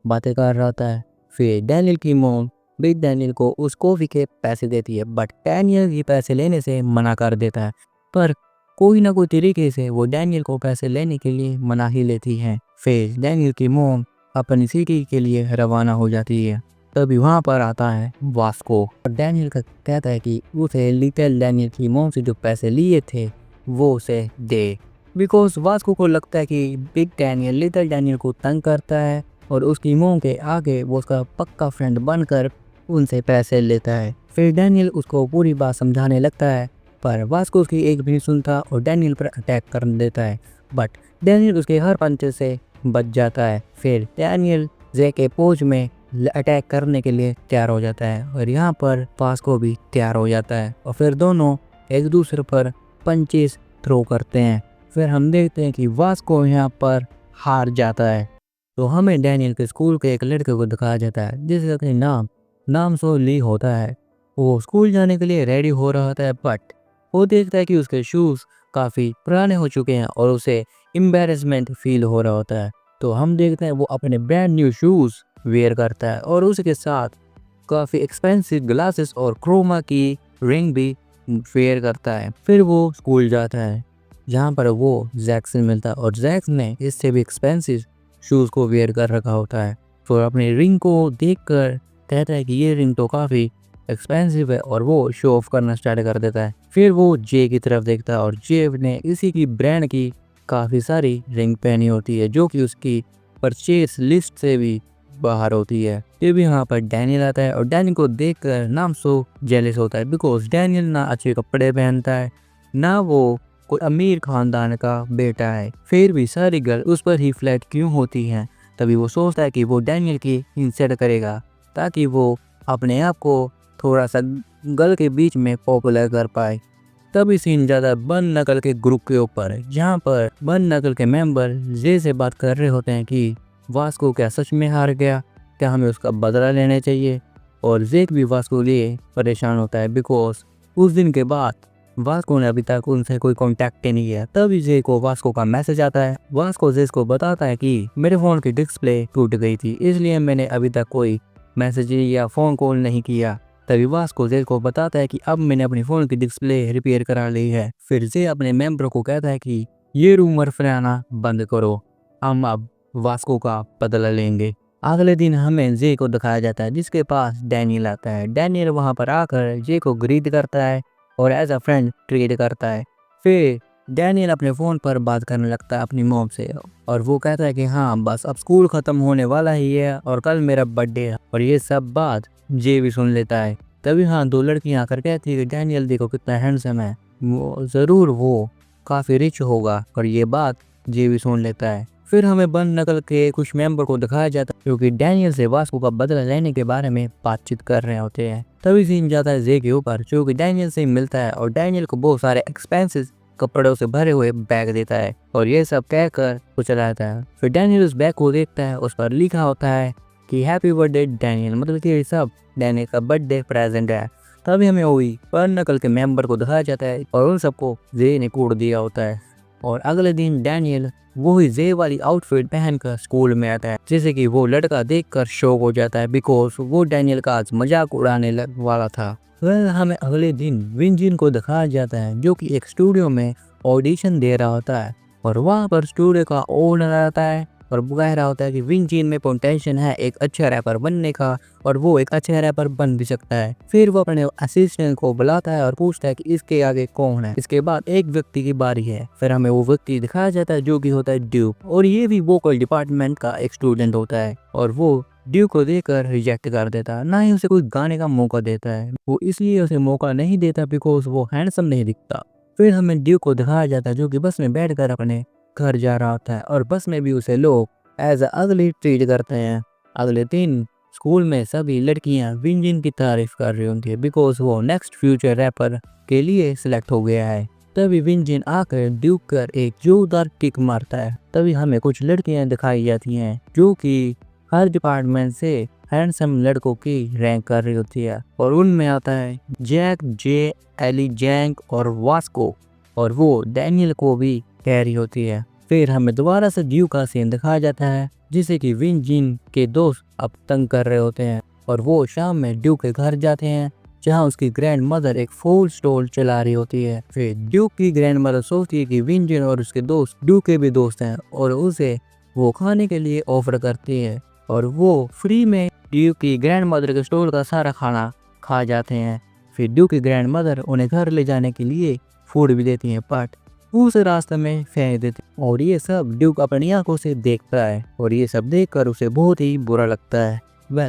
S1: बातें कर रहा होता है। फिर डैनियल की मोम बिग डैनियल को उस कॉफ़ी के पैसे देती है, बट डैनियल ये पैसे लेने से मना कर देता है। पर कोई ना कोई तरीके से वो डैनियल को पैसे लेने के लिए मना ही लेती है। फिर डैनियल की मोम अपनी सिटी के लिए रवाना हो जाती है। तभी वहाँ पर आता है वास्को और डैनियल का कहता है कि उसे लिटिल डैनियल की मोम से जो पैसे लिए थे वो उसे दे, बिकॉज वास्को को लगता है कि बिग डैनियल लिटिल डैनियल को तंग करता है और उसकी मोम के आगे वो उसका पक्का फ्रेंड बनकर उनसे पैसे लेता है। फिर डैनियल उसको पूरी बात समझाने लगता है पर वास्को उसकी एक भी नहीं सुनता और डैनियल पर अटैक कर देता है, बट डैनियल उसके हर पंच से बच जाता है। फिर डैनियल जैक के पोज में अटैक करने के लिए तैयार हो जाता है और यहाँ पर वास्को भी तैयार हो जाता है और फिर दोनों एक दूसरे पर पंचेस थ्रो करते हैं। फिर हम देखते हैं कि वास्को यहाँ पर हार जाता है। तो हमें डैनियल के स्कूल के एक लड़के को दिखाया जाता है जिसका नाम सो ली होता है। वो स्कूल जाने के लिए रेडी हो रहा होता है, बट वो देखता है कि उसके शूज़ काफ़ी पुराने हो चुके हैं और उसे एम्बैरेसमेंट फील हो रहा होता है। तो हम देखते हैं वो अपने ब्रांड न्यू शूज़ वेयर करता है और उसके साथ काफ़ी एक्सपेंसिव ग्लासेस और क्रोमा की रिंग भी वेयर करता है। फिर वो स्कूल जाता है जहाँ पर वो जैक से मिलता है और जैक ने इससे भी एक्सपेंसिव शूज़ को वेयर कर रखा होता है। तो अपनी रिंग को देखकर कहता है कि ये रिंग तो काफ़ी एक्सपेंसिव है और वो शो ऑफ करना स्टार्ट कर देता है। फिर वो जे की तरफ देखता है और जे ने इसी की ब्रांड की काफ़ी सारी रिंग पहनी होती है जो कि उसकी परचेज लिस्ट से भी बाहर होती है। ये भी यहाँ पर डैनियल आता है और डैनियल को देखकर नामसो जेलस होता है बिकॉज डैनियल ना अच्छे कपड़े पहनता है ना वो कोई अमीर खानदान का बेटा है, फिर भी सारी गर्ल उस पर ही फ्लैट क्यों होती हैं। तभी वो सोचता है कि वो डैनियल की इंसल्ट करेगा ताकि वो अपने आप को थोड़ा सा गर्ल के बीच में पॉपुलर कर पाए। तभी सीन ज़्यादा बन नकल के ग्रुप के ऊपर है जहाँ पर बन नकल के मेंबर जे से बात कर रहे होते हैं कि वास्को क्या सच में हार गया, क्या हमें उसका बदला लेना चाहिए। और जेक भी वास्को लिए परेशान होता है बिकॉज उस दिन के बाद वास्को ने अभी तक उनसे कोई कांटेक्ट ही नहीं किया। तभी जे को वास्को का मैसेज आता है। वास्को जे को बताता है कि मेरे फ़ोन की डिस्प्ले टूट गई थी इसलिए मैंने अभी तक कोई मैसेज या फ़ोन कॉल नहीं किया। तभी वास्को जे को बताता है कि अब मैंने अपनी फ़ोन की डिस्प्ले रिपेयर करा ली है। फिर जे अपने मेंबर को कहता है कि ये रूमर फैलाना बंद करो, हम अब वास्को का बदला लेंगे। अगले दिन हमें जे को दिखाया जाता है जिसके पास डैनियल आता है। डैनियल वहाँ पर आकर जे को ग्रीट करता है और एज अ फ्रेंड ट्रीट करता है। फिर डैनियल अपने फ़ोन पर बात करने लगता है अपनी मॉम से और वो कहता है कि हाँ बस अब स्कूल ख़त्म होने वाला ही है और कल मेरा बर्थडे है। और ये सब बात जे भी सुन लेता है। तभी हाँ दो लड़कियाँ आकर कहती है कि डैनियल देखो कितना हैंडसम है, वो ज़रूर वो काफ़ी रिच होगा। और ये बात जे भी सुन लेता है। फिर हमें बन नकल के कुछ मेंबर को दिखाया जाता है जो कि डैनियल से वास्को का बदला लेने के बारे में बातचीत कर रहे होते हैं। तभी सीन जाता है जे के ऊपर जो कि डैनियल से मिलता है और डैनियल को बहुत सारे एक्सपेंसिव कपड़ों से भरे हुए बैग देता है और ये सब कहकर वो चला जाता है। फिर डैनियल उस बैग को देखता है, उस पर लिखा होता है कि हैप्पी बर्थडे डैनियल, मतलब कि ये सब डैनियल का बर्थडे प्रेजेंट है। तभी हमें वही बन नकल के मेंबर को दिखाया जाता है और उन सबको जे ने कूट दिया होता है। और अगले दिन डैनियल वही जे वाली आउटफिट पहनकर स्कूल में आता है जैसे कि वो लड़का देखकर शॉक हो जाता है बिकॉज वो डैनियल का आज मजाक उड़ाने वाला था। वह हमें अगले दिन विंजिन को दिखाया जाता है जो कि एक स्टूडियो में ऑडिशन दे रहा होता है और वहाँ पर स्टूडियो का ओनर आता है और वो कह रहा होता है कि विंजिन में पोटेंशियल है एक अच्छा रैपर बनने का और वो एक अच्छा रैपर बन भी सकता है। फिर वो अपने असिस्टेंट को बुलाता है और पूछता है कि इसके आगे कौन है। इसके बाद एक व्यक्ति की बारी है। फिर हमें वो व्यक्ति दिखाया जाता है जो कि होता है ड्यूक और ये भी वोकल डिपार्टमेंट का एक स्टूडेंट होता है और वो ड्यूक को देखकर रिजेक्ट कर देता है, ना ही उसे कोई गाने का मौका देता है। वो इसलिए उसे मौका नहीं देता बिकॉज वो हैंडसम नहीं दिखता। फिर हमें ड्यूक को दिखाया जाता है जो कि बस में बैठकर अपने घर जा रहा होता है और बस में भी उसे लोग एज अगली ट्रीट करते हैं। अगले दिन स्कूल में सभी लड़कियां विंजिन की तारीफ कर रही होती है बिकॉज वो नेक्स्ट फ्यूचर रैपर के लिए सिलेक्ट हो गया है। तभी विंजिन आकर ड्यूक कर एक जोरदार किक मारता है। तभी हमें कुछ लड़कियां दिखाई जाती हैं जो कि हर डिपार्टमेंट से हैंडसम लड़कों की रैंक कर रही होती है और उनमें आता है जैक, जे, एली, जैंक और वास्को और वो डैनियल को भी कह रही होती है। फिर हमें दोबारा से ड्यूक का सीन दिखाया जाता है जिसे कि विंजिन के दोस्त अब तंग कर रहे होते हैं और वो शाम में ड्यूक के घर जाते हैं जहां उसकी ग्रैंड मदर एक फूड स्टॉल चला रही होती है। फिर ड्यूक की ग्रैंड मदर सोचती है कि विंजिन और उसके दोस्त ड्यूक के भी दोस्त हैं और उसे वो खाने के लिए ऑफर करती है और वो फ्री में ड्यूक की ग्रैंड मदर के स्टॉल का सारा खाना खा जाते हैं। फिर ड्यूक की ग्रैंड मदर उन्हें घर ले जाने के लिए फूड भी देती है बट उस रास्ते में फेंक देते और ये सब ड्यूक अपनी आंखों से देखता है और ये सब देखकर उसे बहुत ही बुरा लगता है।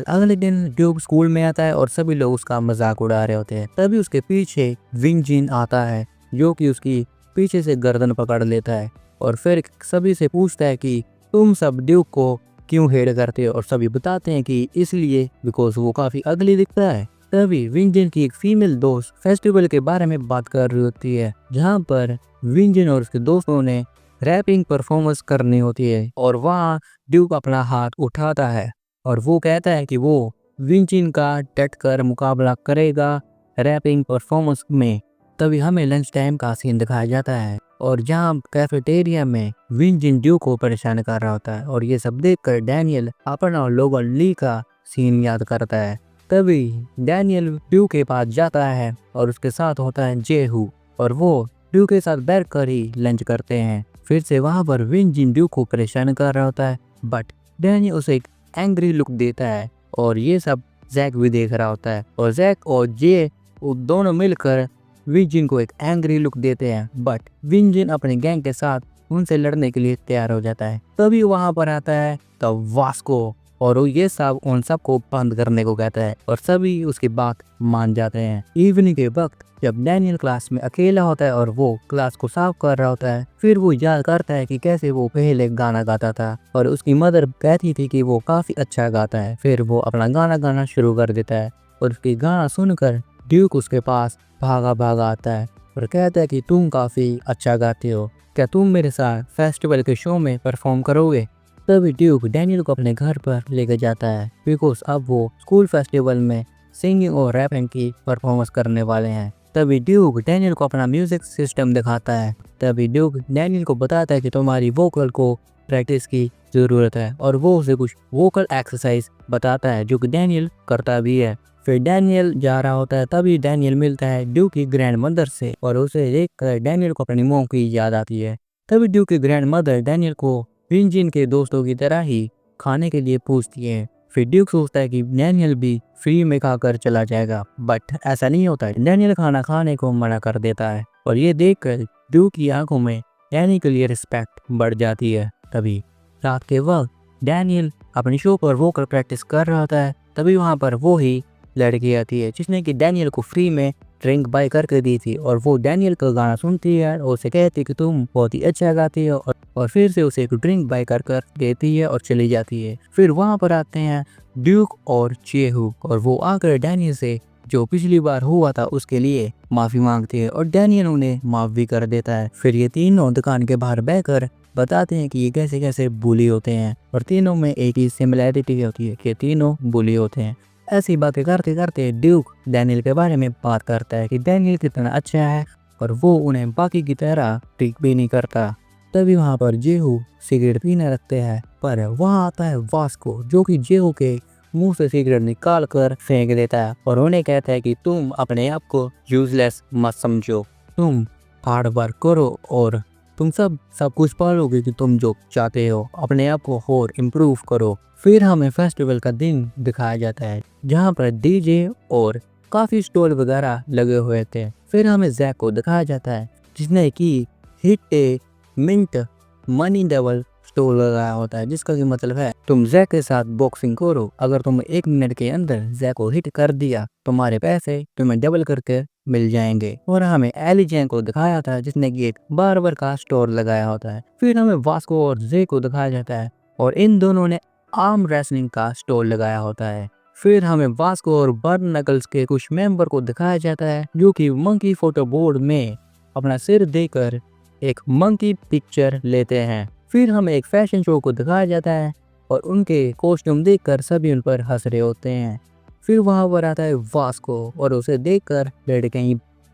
S1: अगले दिन ड्यूक स्कूल में आता है और सभी लोग उसका मजाक उड़ा रहे होते हैं। तभी उसके पीछे विंजिन आता है जो कि उसकी पीछे से गर्दन पकड़ लेता है और फिर सभी से पूछता है कि तुम सब ड्यूक को क्यों हेट करते हो और सभी बताते हैं कि इसलिए बिकॉज वो काफी अगली दिखता है। तभी विंजिन की एक फीमेल दोस्त फेस्टिवल के बारे में बात कर रही होती है जहाँ पर विंजिन और उसके दोस्तों ने रैपिंग परफॉर्मेंस करनी होती है और वहाँ ड्यूक अपना हाथ उठाता है और वो कहता है कि वो विंजिन का डट कर मुकाबला करेगा रैपिंग परफॉर्मेंस में। तभी हमें लंच टाइम का सीन दिखाया जाता है और जहाँ कैफेटेरिया में विंजिन ड्यूक को परेशान कर रहा होता है और ये सब देखकर डैनियल अपना और लोगन ली का सीन याद करता है तभी डैनियल ड्यूक के पास जाता है और उसके साथ होता है जेहू और वो ड्यूक के साथ बैठकर ही लंच करते हैं। फिर से वहाँ पर विंजिन ड्यूक को परेशान कर रहा होता है, बट डैनियल उसे एक एंग्री लुक देता है और ये सब जैक भी देख रहा होता है और जैक और जे वो दोनों मिलकर विंजिन को एक एंग्री लुक देते हैं, बट विंजिन अपने गैंग के साथ उनसे लड़ने के लिए तैयार हो जाता है। तभी वहाँ पर आता है द वास्को और वो ये सब उन सबको बंद करने को कहता है और सभी उसकी बात मान जाते हैं। इवनिंग के वक्त जब डैनियल क्लास में अकेला होता है और वो क्लास को साफ कर रहा होता है, फिर वो याद करता है कि कैसे वो पहले गाना गाता था और उसकी मदर कहती थी कि वो काफी अच्छा गाता है। फिर वो अपना गाना गाना शुरू कर देता है और उसकी गाना सुनकर ड्यूक उसके पास भागा भागा आता है और कहता है कि तुम काफी अच्छा गाते हो, क्या तुम मेरे साथ फेस्टिवल के शो में परफॉर्म करोगे। तभी ड्यूक डैनियल को अपने घर पर लेकर जाता है बिकॉज अब वो स्कूल फेस्टिवल में सिंगिंग और रैपिंग की परफॉर्मेंस करने वाले हैं। तभी ड्यूक डैनियल को अपना म्यूजिक सिस्टम दिखाता है। तभी ड्यूक डैनियल को बताता है कि तुम्हारी वोकल को प्रैक्टिस की ज़रूरत है और वो उसे कुछ वोकल एक्सरसाइज बताता है जो कि डैनियल करता भी है। फिर डैनियल जा रहा होता है, तभी डैनियल मिलता है ड्यूक की ग्रैंड मदर से और उसे देखकर डैनियल को अपनी मॉम की याद आती है। तभी ड्यूक की ग्रैंड मदर डैनियल को विंजिन के दोस्तों की तरह ही खाने के लिए पूछती है। फिर ड्यूक सोचता है कि डैनियल भी फ्री में खाकर चला जाएगा, बट ऐसा नहीं होता है। डैनियल खाना खाने को मना कर देता है और ये देखकर ड्यूक की आंखों में डैनियल के लिए रिस्पेक्ट बढ़ जाती है। तभी रात के वक्त डैनियल अपनी शो पर वोकल प्रैक्टिस कर रहा होता है। तभी वहाँ पर वो ही लड़की आती है जिसने कि डैनियल को फ्री में ड्रिंक बाय करके दी थी और वो डैनियल का गाना सुनती है और उसे कहती है कि तुम बहुत ही अच्छा गाती हो और फिर से उसे एक ड्रिंक बाय कर देती है और चली जाती है। फिर वहाँ पर आते हैं ड्यूक और चेहू और वो आकर डैनियल से जो पिछली बार हुआ था उसके लिए माफ़ी मांगती है और डैनियल उन्हें माफ़ भी कर देता है। फिर ये तीनों दुकान के बाहर बैठकर बताते हैं कि ये कैसे कैसे बुली होते हैं और तीनों में एक ही सिमिलैरिटी होती है कि तीनों बुली होते हैं। ऐसी बातें करते करते ड्यूक डैनियल के बारे में बात करता है कि डैनियल कितना अच्छा है और वो उन्हें बाकी की तरह ट्रीट भी नहीं करता। तभी वहाँ पर जेहू सिगरेट पीने लगते हैं, पर वहाँ आता है वास्को जो कि जेहू के मुंह से सिगरेट निकाल कर फेंक देता है और उन्हें कहता है कि तुम अपने आप को यूजलेस मत समझो, तुम हार्ड वर्क करो और तुम सब कुछ पालोगे कि तुम जो चाहते हो, अपने आप को और इम्प्रूव करो। फिर हमें फेस्टिवल का दिन दिखाया जाता है जहाँ पर डीजे और काफ़ी स्टॉल वगैरह लगे हुए थे। फिर हमें जैक को दिखाया जाता है जिसने कि हिट ए मिंट मनी डबल स्टॉल लगाया होता है, जिसका कि मतलब है तुम जैक के साथ बॉक्सिंग करो, अगर तुम 1 मिनट के अंदर जैक को हिट कर दिया तुम्हारे पैसे तुम्हें डबल करके मिल जाएंगे। और हमें एली जैन को दिखाया था जिसने कि एक बार्बर का स्टोर लगाया होता है। फिर हमें वास्को और जे को दिखाया जाता है और इन दोनों ने आर्म रेसलिंग का स्टोर लगाया होता है। फिर हमें वास्को और बर्न नकल्स के कुछ मेंबर को दिखाया जाता है जो कि मंकी फोटो बोर्ड में अपना सिर देकर एक मंकी पिक्चर लेते हैं। फिर हमें एक फैशन शो को दिखाया जाता है और उनके कॉस्ट्यूम देखकर सभी उन पर हंस रहे होते हैं। फिर वहाँ पर आता है वास्को और उसे देखकर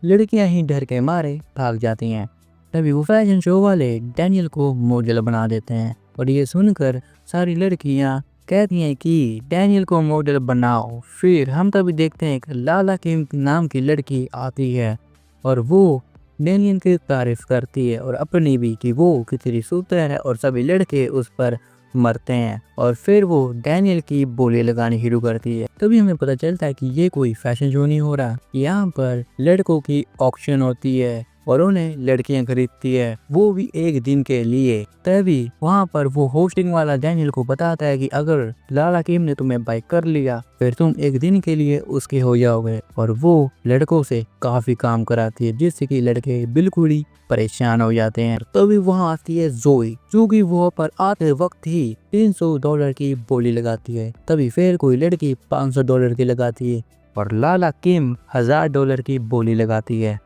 S1: लड़कियां ही डर के मारे भाग जाती हैं। तभी वो फैशन शो वाले डैनियल को मॉडल बना देते हैं और ये सुनकर सारी लड़कियां कहती हैं कि डैनियल को मॉडल बनाओ। फिर हम तभी देखते हैं एक लाला किम नाम की लड़की आती है और वो डैनियल की तारीफ करती है और अपनी भी कि वो कितनी सुंदर है और सभी लड़के उस पर मरते हैं और फिर वो डैनियल की बोली लगानी शुरू करती है। तभी हमें पता चलता है कि ये कोई फैशन शो नहीं हो रहा, यहाँ पर लड़कों की ऑक्शन होती है और उन्हें लड़कियां खरीदती है, वो भी 1 दिन के लिए। तभी वहाँ पर वो होस्टिंग वाला डैनियल को बताता है कि अगर लाला किम ने तुम्हें बाइक कर लिया फिर तुम 1 दिन के लिए उसके हो जाओगे और वो लड़कों से काफी काम कराती है जिससे कि लड़के बिल्कुल ही परेशान हो जाते हैं। तभी वहाँ आती है जोई जो कि वहाँ पर आते वक्त ही $300 की बोली लगाती है। तभी फिर कोई लड़की $500 की लगाती है और लाला किम $1000 की बोली लगाती है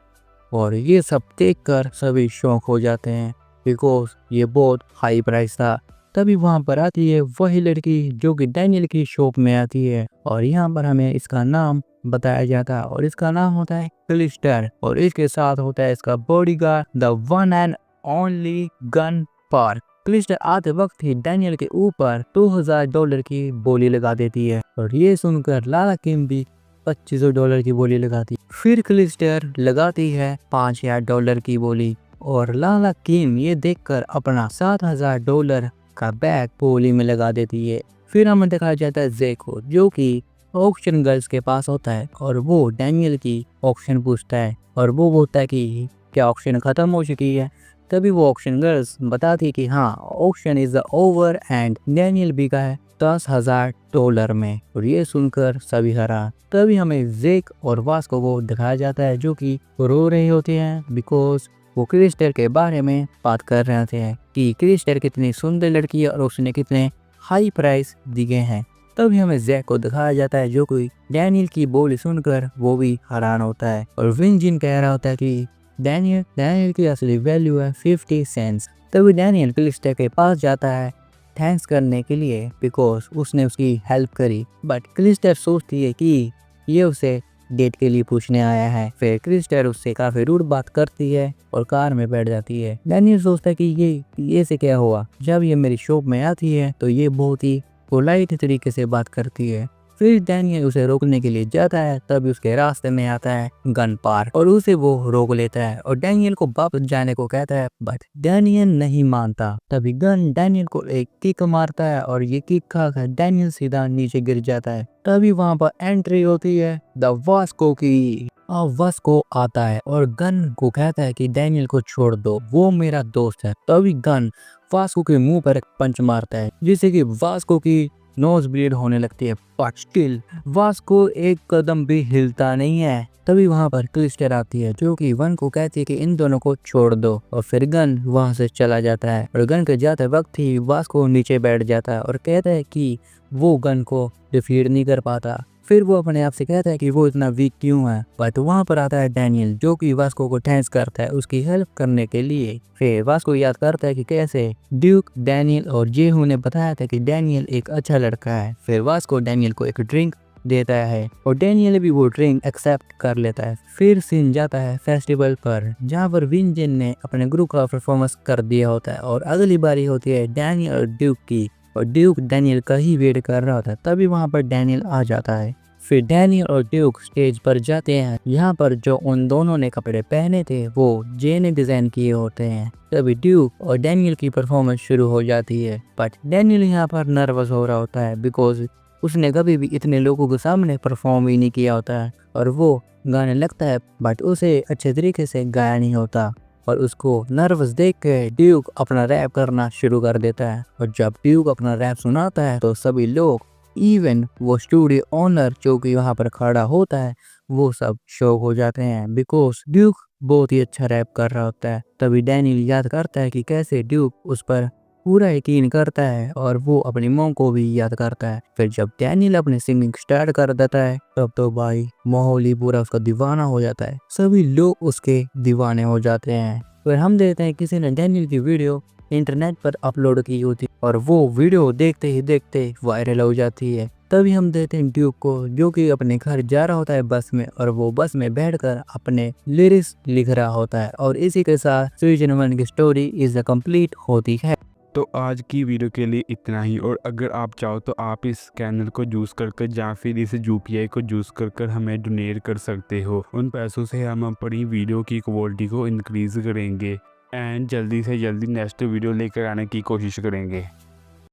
S1: और ये सब देखकर सभी शौक हो जाते हैं बिकॉज ये बहुत हाई प्राइस था। तभी वहाँ पर आती है वही लड़की जो कि डैनियल की शॉप में आती है और यहाँ पर हमें इसका नाम बताया जाता है और इसका नाम होता है क्लिस्टर और इसके साथ होता है इसका bodyguard the one and only gun park. Clyster आते वक्त ही डैनियल के ऊपर $2000 की बोली लगा देती है और ये सुनकर लाला किम भी $2500 की बोली लगाती है। फिर क्लिस्टर लगाती है $5000 की बोली और लाला किम ये देखकर अपना $7000 का बैग बोली में लगा देती है। फिर हमें दिखाया जाता है ज़ेक को, जो कि ऑक्शन गर्ल्स के पास होता है और वो डैनियल की ऑक्शन पूछता है और वो बोलता है कि क्या ऑक्शन खत्म हो चुकी है। तभी वो ऑक्शन गर्ल्स बताती है कि हाँ, auction is over and Daniel बिका है $10,000 में। और ये सुनकर सभी हैरान। तभी हमें ज़ेक और वास्को को दिखाया जाता है जो कि रो रहे होते हैं बिकॉज वो क्रिस्टल के बारे में बात कर रहे होते हैं कि क्रिस्टल कितनी सुंदर लड़की है और उसने कितने हाई प्राइस दिए हैं। तभी हमें ज़ेक को दिखाया जाता है जो कि डैनियल की बोली सुनकर वो भी हैरान होता है और विंजिन कह रहा होता है कि डैनियल की असली वैल्यू है 50 सेंट्स। तभी डैनियल क्लिस्टर के पास जाता है थैंक्स करने के लिए बिकॉज उसने उसकी हेल्प करी। बट क्लिस्टर सोचती है कि ये उसे डेट के लिए पूछने आया है। फिर क्रिस्टर उससे काफी रूड बात करती है और कार में बैठ जाती है। डैनियल सोचता है कि ये से क्या हुआ। जब ये मेरी शॉप में आती है तो ये बहुत ही पोलाइट तरीके से बात करती है। फिर डैनियल उसे रोकने के लिए जाता है, तभी उसके रास्ते में आता है गन पार्क और उसे वो रोक लेता है और डैनियल को वापस जाने को कहता है बट डैनियल नहीं मानता। तभी गन डैनियल को एक किक मारता है और ये किक खाकर डैनियल सीधा नीचे गिर जाता है। तभी वहाँ पर एंट्री होती है द वास्को की। वास्को आता है और गन को कहता है कि डैनियल को छोड़ दो, वो मेरा दोस्त है। तभी गन वास्को के मुंह पर एक पंच मारता है जिससे कि वास्को की नोज ब्लीड होने लगती है। बट स्टिल वास्को एक कदम भी हिलता नहीं है। तभी वहां पर क्लिस्टर आती है जो कि वन को कहती है कि इन दोनों को छोड़ दो और फिर गन वहां से चला जाता है और गन के जाते वक्त ही वास्को नीचे बैठ जाता है और कहता है कि वो गन को डिफीट नहीं कर पाता। फिर वो अपने आप से कहता है कि वो इतना वीक क्यों है। बट वहाँ पर आता है डैनियल जो कि वास्को को थैंक्स करता है उसकी हेल्प करने के लिए। फिर वास्को याद करता है कि कैसे ड्यूक, डैनियल और जेहू ने बताया था कि डैनियल एक अच्छा लड़का है। फिर वास्को डैनियल को एक ड्रिंक देता है और डैनियल भी वो ड्रिंक एक्सेप्ट कर लेता है। फिर सीन जाता है फेस्टिवल पर जहाँ पर विंजन ने अपने ग्रुप का परफॉर्मेंस कर दिया होता है और अगली बारी होती है डैनियल और ड्यूक की और ड्यूक डैनियल का ही वेट कर रहा होता है। तभी वहाँ पर डैनियल आ जाता है। फिर डैनियल और ड्यूक स्टेज पर जाते हैं। यहाँ पर जो उन दोनों ने कपड़े पहने थे वो जे ने डिजाइन किए होते हैं। तभी ड्यूक और डैनियल की परफॉर्मेंस शुरू हो जाती है। बट डैनियल यहाँ पर नर्वस हो रहा होता है बिकॉज उसने कभी भी इतने लोगों के सामने परफॉर्म ही नहीं किया होता है और वो गाने लगता है बट उसे अच्छे तरीके से गाया नहीं होता और उसको नर्वस देख के ड्यूक अपना रैप करना शुरू कर देता है। और जब ड्यूक अपना रैप सुनाता है तो सभी लोग इवन वो स्टूडियो ओनर जो कि वहाँ पर खड़ा होता है वो सब शॉक हो जाते हैं बिकॉज ड्यूक बहुत ही अच्छा रैप कर रहा होता है। तभी डैनियल याद करता है कि कैसे ड्यूक उस पर पूरा यकीन करता है और वो अपनी मॉम को भी याद करता है। फिर जब डैनियल अपनी सिंगिंग स्टार्ट कर देता है तब तो भाई माहौल ही पूरा उसका दीवाना हो जाता है। सभी लोग उसके दीवाने हो जाते हैं। फिर हम देखते हैं किसी ने डैनियल की वीडियो इंटरनेट पर अपलोड की होती और वो वीडियो देखते ही देखते वायरल हो जाती है। तभी हम देखते हैं ड्यूक को जो कि अपने घर जा रहा होता है बस में और वो बस में बैठकर अपने लिरिक्स लिख रहा होता है और इसी के साथ सीजन 1 की स्टोरी इज कंप्लीट होती है।
S2: तो आज की वीडियो के लिए इतना ही। और अगर आप चाहो तो आप इस चैनल को यूज़ कर या फिर इस UPI को यूज़ कर हमें डोनेट कर सकते हो। उन पैसों से हम अपनी वीडियो की क्वालिटी को इंक्रीज़ करेंगे एंड जल्दी से जल्दी नेक्स्ट वीडियो लेकर आने की कोशिश करेंगे।